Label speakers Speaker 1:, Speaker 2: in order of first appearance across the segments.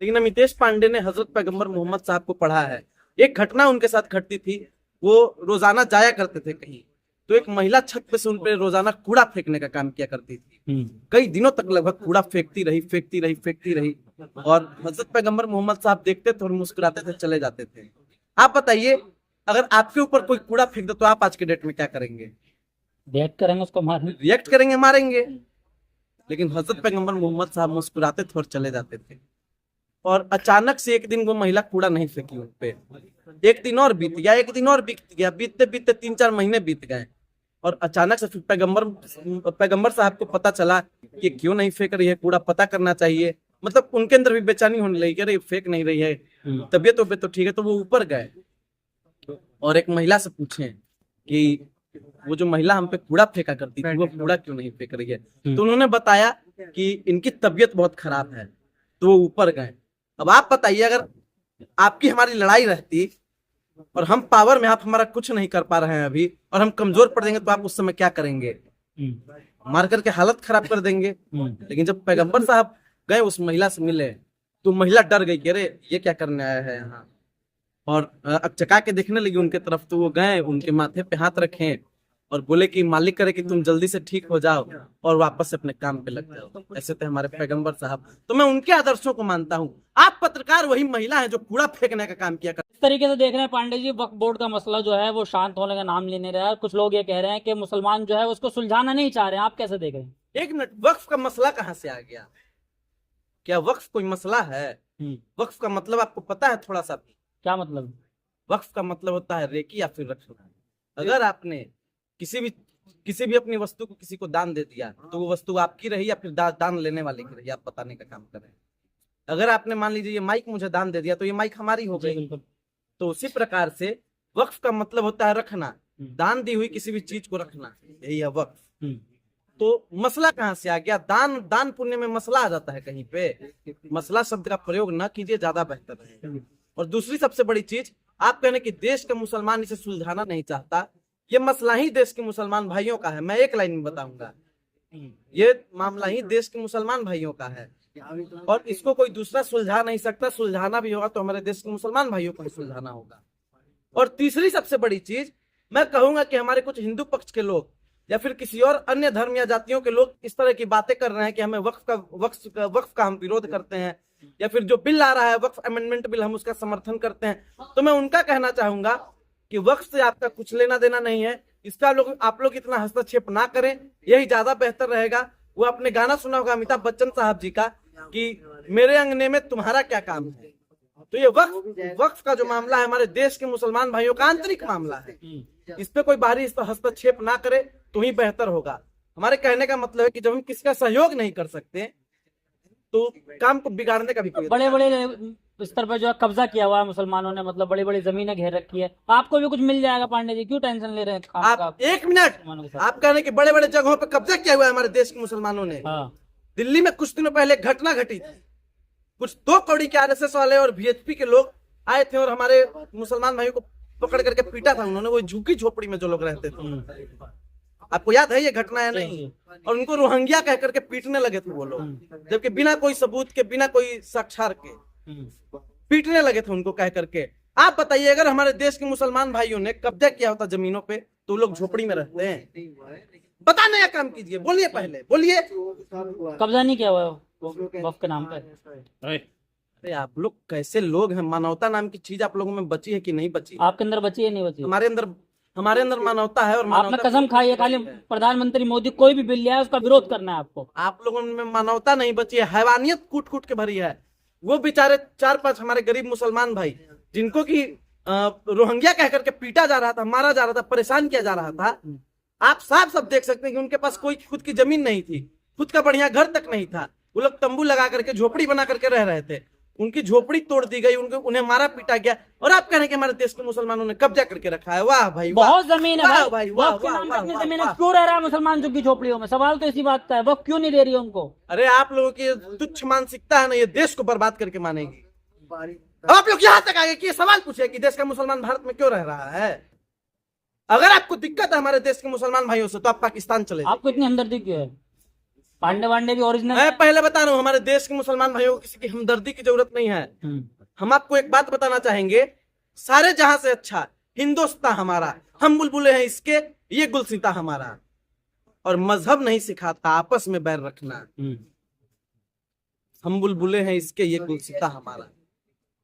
Speaker 1: लेकिन अमितेश पांडे ने हजरत पैगंबर मोहम्मद साहब को पढ़ा है। एक घटना उनके साथ घटती थी, वो रोजाना जाया करते थे कहीं, तो एक महिला छत पे से उन पे रोजाना कूड़ा फेंकने का काम किया करती थी। कई दिनों तक लगभग कूड़ा फेंकती रही फेंकती रही फेंकती रही, और हजरत पैगंबर मोहम्मद साहब देखते थे और मुस्कुराते थे, चले जाते थे। आप बताइए, अगर आपके ऊपर कोई कूड़ा फेंक दे तो आप आज के डेट में क्या करेंगे?
Speaker 2: रिएक्ट करेंगे, उसको मारेंगे।
Speaker 1: रिएक्ट करेंगे, मारेंगे। लेकिन हजरत पैगंबर मोहम्मद साहब मुस्कुराते थे और चले जाते थे। और अचानक से एक दिन वो महिला कूड़ा नहीं फेंकी उन पे। एक दिन और बीत गया, एक दिन और बीत गया, बीतते बीतते 3-4 महीने बीत गए, और अचानक से फिर पैगंबर साहब को पता चला कि क्यों नहीं फेंक रही है कूड़ा, पता करना चाहिए। मतलब उनके अंदर भी बेचैनी होने लगी कि अरे फेंक नहीं रही है, तबीयत तो ठीक है। तो वो ऊपर गए और एक महिला से पूछे कि वो जो महिला हम पे कूड़ा फेंका करती थी वो कूड़ा क्यों नहीं फेंक रही है। तो उन्होंने बताया कि इनकी तबीयत बहुत खराब है। तो वो ऊपर गए। अब आप बताइए, अगर आपकी हमारी लड़ाई रहती और हम पावर में, आप हमारा कुछ नहीं कर पा रहे हैं अभी, और हम कमजोर पड़ जाएंगे, तो आप उस समय क्या करेंगे? मार करके हालत खराब कर देंगे। लेकिन जब पैगंबर साहब गए उस महिला से मिले, तो महिला डर गई कि अरे ये क्या करने आया है यहाँ, और अकचका के देखने लगी उनके तरफ। तो वो गए, उनके माथे पे हाथ रखे और बोले कि मालिक करे कि तुम जल्दी से ठीक हो जाओ और वापस से अपने काम पे लग जाओ। ऐसे थे हमारे पैगंबर साहब, तो मैं उनके आदर्शों को मानता हूँ। आप पत्रकार वही महिला है जो कूड़ा फेंकने का काम किया
Speaker 2: इस तरीके से देख रहे हैं पांडे जी, वक्फ बोर्ड का मसला जो है वो शांत होने का नाम ले नहीं रहा है। कुछ लोग ये कह रहे हैं कि मुसलमान जो है उसको सुलझाना नहीं चाह रहे हैं। आप कैसे देख रहे हैं?
Speaker 1: एक मिनट, वक्फ का मसला कहाँ से आ गया? क्या वक्फ कोई मसला है? वक्फ का मतलब आपको पता है थोड़ा सा?
Speaker 2: क्या मतलब?
Speaker 1: वक्फ का मतलब होता है रेकी या फिर रखना। अगर आपने किसी भी अपनी वस्तु को किसी को दान दे दिया, तो वो वस्तु आपकी रही या फिर दान लेने वाले की रही, आप बताने का काम करें। अगर आपने मान लीजिए ये माइक मुझे दान दे दिया, तो ये माइक हमारी हो गई। तो उसी प्रकार से वक्फ का मतलब होता है रखना, दान दी हुई किसी भी चीज को रखना, यही है वक्फ। तो मसला कहाँ से आ गया? दान पुण्य में मसला आ जाता है कहीं पे? मसला शब्द का प्रयोग न कीजिए, ज्यादा बेहतर है। और दूसरी सबसे बड़ी चीज, आप कहने कि देश का मुसलमान इसे सुलझाना नहीं चाहता, ये मसला ही देश के मुसलमान भाइयों का है। मैं एक लाइन में बताऊंगा, ये मामला ही देश के मुसलमान भाइयों का है, और इसको कोई दूसरा सुलझा नहीं सकता। सुलझाना भी होगा तो हमारे देश के मुसलमान भाइयों को ही सुलझाना होगा। और तीसरी सबसे बड़ी चीज, मैं कहूंगा कि हमारे कुछ हिंदू पक्ष के लोग या फिर किसी और अन्य धर्म या जातियों के लोग इस तरह की बातें कर रहे हैं कि हमें वक्फ का हम विरोध करते हैं, या फिर जो बिल आ रहा है वक्फ अमेंडमेंट बिल, हम उसका समर्थन करते हैं। तो मैं उनका कहना चाहूंगा कि वक्फ से आपका कुछ लेना देना नहीं है, इसका आप लोग इतना हस्तक्षेप ना करें, यही ज्यादा बेहतर रहेगा। वो आपने गाना सुना होगा अमिताभ बच्चन साहब जी का कि मेरे अंगने में तुम्हारा क्या काम है। तो ये वक्फ का जो मामला है हमारे देश के मुसलमान भाइयों का आंतरिक मामला है, इस पे कोई बाहरी इस पर हस्तक्षेप ना करे तो ही बेहतर होगा। हमारे कहने का मतलब है कि जब हम किसी का सहयोग नहीं कर सकते तो काम को बिगाड़ने का भी कोई
Speaker 2: बड़े बड़े स्तर पर जो है कब्जा किया हुआ है मुसलमानों ने, मतलब बड़ी बड़ी जमीनें घेर रखी है। आपको भी कुछ मिल जाएगा पांडे जी, क्यों टेंशन ले रहे हैं?
Speaker 1: आप एक मिनट, आप कहने कि बड़े बड़े जगहों पर कब्जा किया हुआ है हमारे देश के मुसलमानों ने। दिल्ली में कुछ दिनों पहले घटना घटी थी, कुछ 2 कौड़ी के आरएसएस वाले और वीएचपी के लोग आए थे और हमारे मुसलमान भाइयों को पकड़ करके पीटा था उन्होंने, वो झुग्गी झोपड़ी में जो लोग रहते थे। आपको याद है ये घटना है? नहीं। और उनको रोहिंग्या कह करके पीटने लगे थे वो लोग, जबकि बिना कोई सबूत के, बिना कोई साक्षात के पीटने लगे थे उनको कह करके। आप बताइए, अगर हमारे देश के मुसलमान भाइयों ने कब्जा किया होता जमीनों पे तो लोग झोपड़ी में रहते हैं? बताने का काम कीजिए, बोलिए, पहले बोलिए।
Speaker 2: कब्जा नहीं किया हुआ वक्फ के नाम पर।
Speaker 1: अरे आप लोग कैसे लोग हैं? मानवता नाम की चीज आप लोगों में बची है कि नहीं बची?
Speaker 2: आपके अंदर बची है नहीं बची?
Speaker 1: हमारे अंदर मानवता है। और
Speaker 2: आपने कसम खाई है खाली प्रधानमंत्री मोदी कोई भी बिल लिया है उसका विरोध करना है आपको।
Speaker 1: आप लोगों में मानवता नहीं बची है, हैवानियत कूट कूट के भरी है। वो बेचारे 4-5 हमारे गरीब मुसलमान भाई जिनको की रोहिंग्या कह करके पीटा जा रहा था, मारा जा रहा था, परेशान किया जा रहा था, आप साफ सब देख सकते हैं कि उनके पास कोई खुद की जमीन नहीं थी, खुद का बढ़िया घर तक नहीं था। वो लोग तंबू लगा करके, झोपड़ी बना करके रह रहे थे, उनकी झोपड़ी तोड़ दी गई, उन्हें मारा पीटा गया, और आप कह रहे हैं कि हमारे देश के मुसलमानों ने कब्जा करके रखा है। वाह भाई,
Speaker 2: बहुत जमीन है
Speaker 1: वाह भाई, वाह
Speaker 2: जमीन है। क्यों रह रहा है मुसलमान झुग्गी झोपड़ियों में? सवाल तो इसी बात का है, वो क्यों नहीं दे रही है उनको?
Speaker 1: अरे आप लोगों की तुच्छ मानसिकता है ना, ये देश को बर्बाद करके मानेगी। आप लोग यहाँ तक आगे कि सवाल पूछे कि देश का मुसलमान भारत में क्यों रह रहा है। अगर आपको दिक्कत है हमारे देश के मुसलमान भाइयों से तो आप पाकिस्तान चले जाइए।
Speaker 2: आपको इतनी हमदर्दी क्यों है? पांडे वांडे भी ओरिजिनल
Speaker 1: मैं पहले बता रहा हूँ, हमारे देश के मुसलमान भाइयों को किसी की हमदर्दी की जरूरत नहीं है। हम आपको एक बात बताना चाहेंगे, सारे जहां से अच्छा हिंदुस्तान हमारा, हम बुलबुले हैं इसके, ये गुलसिता हमारा। और मजहब नहीं सिखाता आपस में बैर रखना, हम बुलबुले हैं इसके, ये गुलसिता हमारा।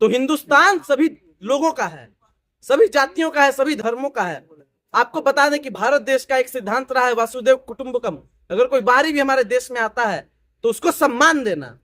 Speaker 1: तो हिंदुस्तान सभी लोगों का है, सभी जातियों का है, सभी धर्मों का है। आपको बता दें कि भारत देश का एक सिद्धांत रहा है, वासुदेव कुटुंबकम। अगर कोई बाहरी भी हमारे देश में आता है तो उसको सम्मान देना।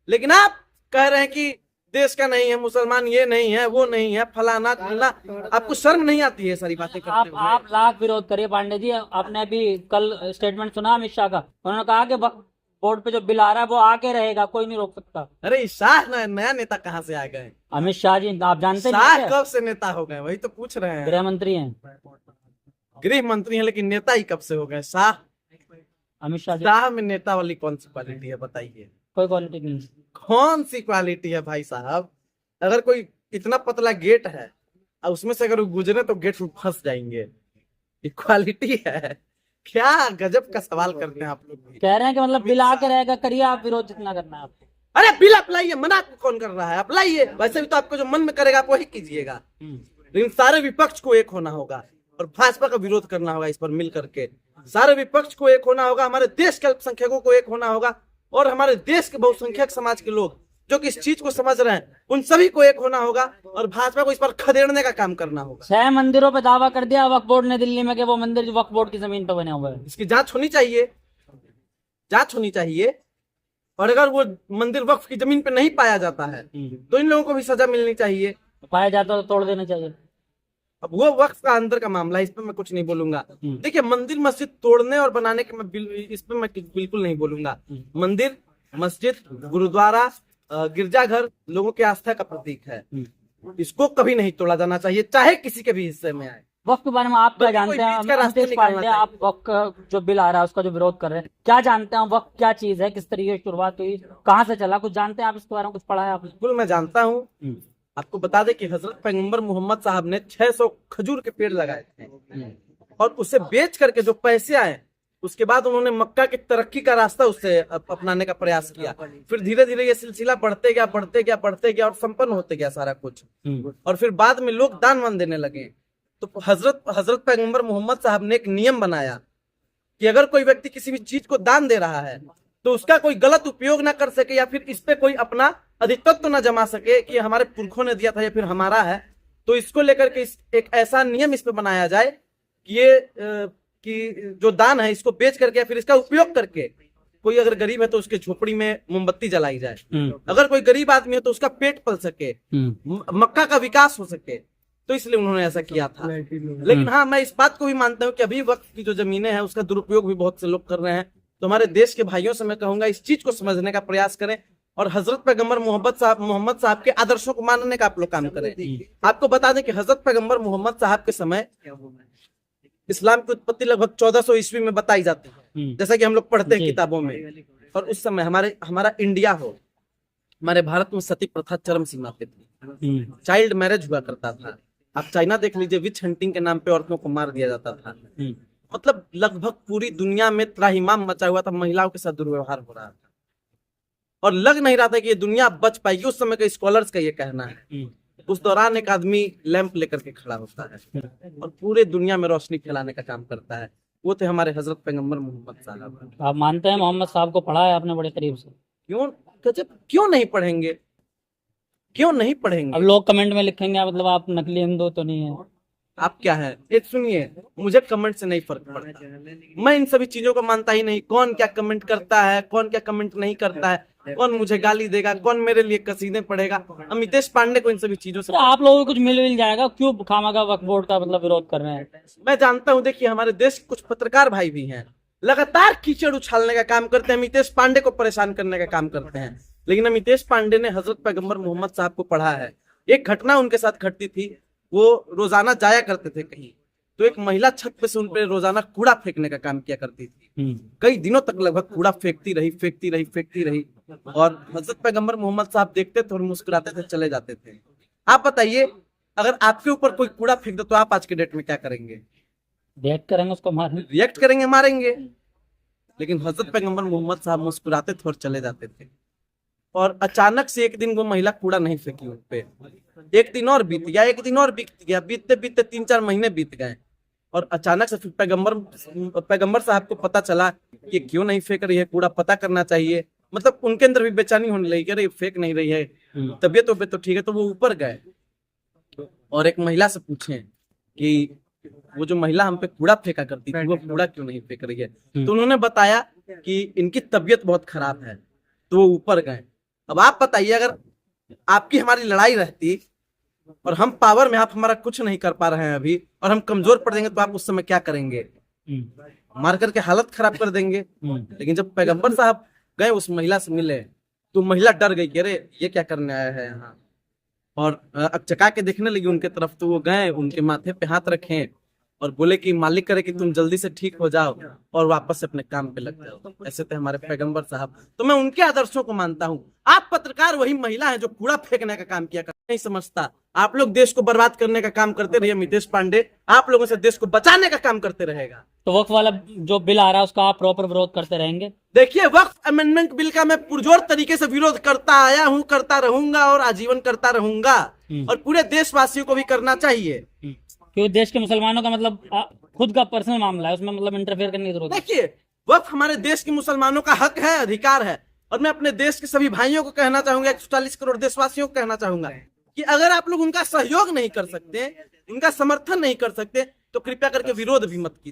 Speaker 1: लेकिन आप कह रहे हैं कि देश का नहीं है, मुसलमान ये नहीं है, वो नहीं है, फलाना फलाना। आपको शर्म नहीं आती है सारी बातें करते हुए?
Speaker 2: आप लाख विरोध करिए पांडे जी। आपने अभी कल स्टेटमेंट सुना अमित शाह का, उन्होंने कहा कि वक्फ बोर्ड पे जो बिल आ रहा है वो आके रहेगा, कोई नहीं रोक सकता।
Speaker 1: अरे शाह नया नेता कहाँ से आ गए?
Speaker 2: अमित शाह जी आप जानते नहीं
Speaker 1: शाह
Speaker 2: क्या?
Speaker 1: कब से नेता हो गए? वही तो पूछ रहे हैं।
Speaker 2: गृह मंत्री हैं।
Speaker 1: गृह मंत्री हैं लेकिन नेता ही कब से हो गए? शाह,
Speaker 2: अमित शाह जी
Speaker 1: शाह में नेता वाली कौन सी क्वालिटी है बताइए?
Speaker 2: कोई क्वालिटी नहीं।
Speaker 1: कौन सी क्वालिटी है भाई साहब? अगर कोई इतना पतला गेट है और उसमें से अगर वो गुजरे तो गेट में फंस जाएंगे, ये क्वालिटी है क्या? गजब का सवाल करते हैं आप लोग भी।
Speaker 2: कह रहे हैं कि मतलब बिल आके रहेगा, करिए आप विरोध जितना करना है आपको।
Speaker 1: अरे बिल अप्लाइए, मना आपको कौन कर रहा है? अप्लाइए, वैसे भी तो आपको जो मन में करेगा आप वही कीजिएगा। लेकिन सारे विपक्ष को एक होना होगा और भाजपा का विरोध करना होगा इस पर मिल करके। सारे विपक्ष को एक होना होगा, हमारे देश के अल्पसंख्यकों को एक होना होगा, और हमारे देश के बहुसंख्यक समाज के लोग जो कि इस चीज को समझ रहे हैं उन सभी को एक होना होगा और भाजपा को इस पर खदेड़ने का काम करना होगा।
Speaker 2: 6 मंदिरों पे दावा कर दिया वक्फ बोर्ड ने दिल्ली में कि वो मंदिर वक्फ बोर्ड की जमीन पर बने हुए हैं।
Speaker 1: इसकी जांच होनी चाहिए, जांच होनी चाहिए। और अगर वो मंदिर वक्फ की जमीन पे नहीं पाया जाता है तो इन लोगों को भी सजा मिलनी चाहिए।
Speaker 2: पाया जाता तो तोड़ देना चाहिए।
Speaker 1: अब वो वक्फ का अंदर का मामला है, इस पर मैं कुछ नहीं बोलूंगा। देखिए, मंदिर मस्जिद तोड़ने और बनाने के इस पर मैं बिल्कुल नहीं बोलूंगा। मंदिर, मस्जिद, गुरुद्वारा, गिरजाघर लोगों की आस्था का प्रतीक है, इसको कभी नहीं तोड़ा जाना चाहिए, चाहे किसी के भी हिस्से में आए।
Speaker 2: वक्फ के बारे में आप क्या
Speaker 1: बल्कि कोई
Speaker 2: जानते हैं?
Speaker 1: बीच का रास्ता
Speaker 2: अमितेश
Speaker 1: निकालना
Speaker 2: पांडे,
Speaker 1: चाहिए।
Speaker 2: आप वक्फ का जो बिल आ रहा है उसका जो विरोध कर रहे हैं, क्या जानते हैं वक्फ क्या चीज है, किस तरीके से शुरुआत हुई, कहाँ से चला, कुछ जानते हैं आप इसके बारे में? कुछ पढ़ा है आपने?
Speaker 1: बिल्कुल मैं जानता हूँ। आपको बता दें कि हजरत पैगंबर मोहम्मद साहब ने 600 खजूर के पेड़ लगाए थे और उसे बेच करके जो पैसे आए उसके बाद उन्होंने मक्का की तरक्की का रास्ता उससे अपनाने का प्रयास किया। फिर धीरे धीरे ये सिलसिला बढ़ते गया, बढ़ते गया, बढ़ते गया और संपन्न होते गया सारा कुछ। और फिर बाद में लोग दान वान देने लगे। तो हजरत पैगंबर मोहम्मद साहब ने एक नियम बनाया कि अगर कोई व्यक्ति किसी भी चीज को दान दे रहा है तो उसका कोई गलत उपयोग ना कर सके या फिर इस पे कोई अपना अधिकत्व ना जमा सके कि हमारे पुरखों ने दिया था या फिर हमारा है। तो इसको लेकर के एक ऐसा नियम इस पे बनाया जाए कि ये कि जो दान है इसको बेच करके या फिर इसका उपयोग करके कोई अगर गरीब है तो उसके झोपड़ी में मोमबत्ती जलाई जाए, अगर कोई गरीब आदमी है तो उसका पेट पल सके, मक्का का विकास हो सके। तो इसलिए उन्होंने ऐसा किया था। लेकिन हाँ, मैं इस बात को भी मानता हूँ कि अभी वक्त की जो जमीनें हैं उसका दुरुपयोग भी बहुत से लोग कर रहे हैं। तो हमारे देश के भाइयों से मैं कहूंगा इस चीज को समझने का प्रयास करें और हजरत पैगंबर मोहम्मद साहब के आदर्शों को मानने का आप लोग काम करें। आपको बता दें कि हजरत पैगंबर मोहम्मद साहब के समय इस्लाम की उत्पत्ति लगभग 1400 ईस्वी में बताई जाती है, जैसा कि हम लोग पढ़ते हैं किताबों में। और उस समय हमारा इंडिया हो, हमारे भारत में सती प्रथा चरम सीमा पे थी, चाइल्ड मैरिज हुआ करता था। आप चाइना देख लीजिए, विच हंटिंग के नाम पे औरतों को मार दिया जाता था। मतलब लगभग पूरी दुनिया में त्राहिमाम मचा हुआ था, महिलाओं के साथ दुर्व्यवहार हो रहा था और लग नहीं रहा था कि ये दुनिया बच पाएगी। उस समय के स्कॉलर्स का ये कहना है। उस दौरान एक आदमी लैंप लेकर के खड़ा होता है और पूरे दुनिया में रोशनी फैलाने का काम करता है। वो थे हमारे हजरत पैगंबर मोहम्मद साहब।
Speaker 2: आप मानते हैं मोहम्मद साहब को? पढ़ा है आपने बड़े करीब से?
Speaker 1: क्यों नहीं पढ़ेंगे, क्यों नहीं पढ़ेंगे?
Speaker 2: अब लोग कमेंट में लिखेंगे मतलब आप नकली हिंदू तो नहीं है।
Speaker 1: आप क्या है, एक सुनिए, मुझे कमेंट से नहीं फर्क पड़ता। मैं इन सभी चीजों को मानता ही नहीं। कौन क्या कमेंट करता है, कौन क्या कमेंट नहीं करता है, कौन मुझे गाली देगा, कौन मेरे लिए कसीदे पढ़ेगा, अमितेश पांडे को इन सभी चीजों से
Speaker 2: आप लोगों को कुछ मिल जाएगा। क्यों खामखा वक्फ बोर्ड का मतलब विरोध कर रहे हैं?
Speaker 1: मैं जानता हूँ। देखिए, हमारे देश के कुछ पत्रकार भाई भी हैं, लगातार कीचड़ उछालने का काम करते हैं, अमितेश पांडे को परेशान करने का काम करते हैं। लेकिन अमितेश पांडे ने हजरत पैगंबर मोहम्मद साहब को पढ़ा है। एक घटना उनके साथ घटती थी, वो रोजाना जाया करते थे कहीं, तो एक महिला छत पे से उन पे रोजाना कूड़ा फेंकने का काम किया करती थी। कई दिनों तक लगभग कूड़ा फेंकती रही और हजरत पैगंबर मोहम्मद साहब देखते थे और मुस्कुराते थे, चले जाते थे। आप बताइए, अगर आपके ऊपर कोई कूड़ा फेंक दे तो आप आज के डेट में क्या करेंगे?
Speaker 2: रिएक्ट करेंगे, उसको मारेंगे।
Speaker 1: रिएक्ट करेंगे, मारेंगे। लेकिन हजरत पैगंबर मोहम्मद साहब मुस्कुराते थे और चले जाते थे। और अचानक से एक दिन वो महिला कूड़ा नहीं फेंकी उन पे। एक दिन और बीत गया, एक दिन और बीत गया, बीतते बीतते 3-4 महीने बीत गए। और अचानक से फिर पैगंबर साहब को पता चला कि क्यों नहीं फेंक रही है कूड़ा, पता करना चाहिए। मतलब उनके अंदर भी बेचैनी होने लगी कि अरे फेंक नहीं रही है, तबीयत तो ठीक है। तो वो ऊपर गए और एक महिला से पूछे कि वो जो महिला हम पे कूड़ा फेंका करती थी वो कूड़ा क्यों नहीं फेंक रही है। तो उन्होंने बताया कि इनकी तबीयत बहुत खराब है। तो वो ऊपर गए। अब आप बताइए, अगर आपकी हमारी लड़ाई रहती और हम पावर में, आप हमारा कुछ नहीं कर पा रहे हैं अभी, और हम कमजोर पड़ जाएंगे, तो आप उस समय क्या करेंगे? मार करके हालत खराब कर देंगे। लेकिन जब पैगंबर साहब गए उस महिला से मिले तो महिला डर गई कि अरे ये क्या करने आया है यहाँ, और अकचका के देखने लगी उनके तरफ। तो वो गए, उनके माथे पे हाथ रखे और बोले कि मालिक करे कि तुम जल्दी से ठीक हो जाओ और वापस से अपने काम पे लग जाओ। ऐसे थे हमारे पैगंबर साहब। तो मैं उनके आदर्शों को मानता हूँ। आप पत्रकार वही महिला है जो कूड़ा फेंकने का काम किया, नहीं समझता। आप लोग देश को बर्बाद करने का काम करते रहिए। मितेश पांडे आप लोगों से देश को बचाने का काम करते रहेगा।
Speaker 2: तो वक्फ वाला जो बिल आ रहा है उसका आप प्रॉपर विरोध करते रहेंगे?
Speaker 1: देखिए, वक्फ अमेंडमेंट बिल का मैं पुरजोर तरीके से विरोध करता आया हूँ, करता रहूंगा और आजीवन करता रहूंगा। और पूरे देशवासियों को भी करना चाहिए।
Speaker 2: क्योंकि देश के मुसलमानों का मतलब खुद का पर्सनल मामला है, उसमें मतलब इंटरफेयर करने की जरूरत नहीं।
Speaker 1: देखिए, वक्फ हमारे देश के मुसलमानों का हक है, अधिकार है। और मैं अपने देश के सभी भाइयों को कहना चाहूंगा, 140 करोड़ देशवासियों को कहना चाहूंगा कि अगर आप लोग उनका सहयोग नहीं कर सकते, उनका समर्थन नहीं कर सकते, तो कृपया करके विरोध भी मत कीजिए।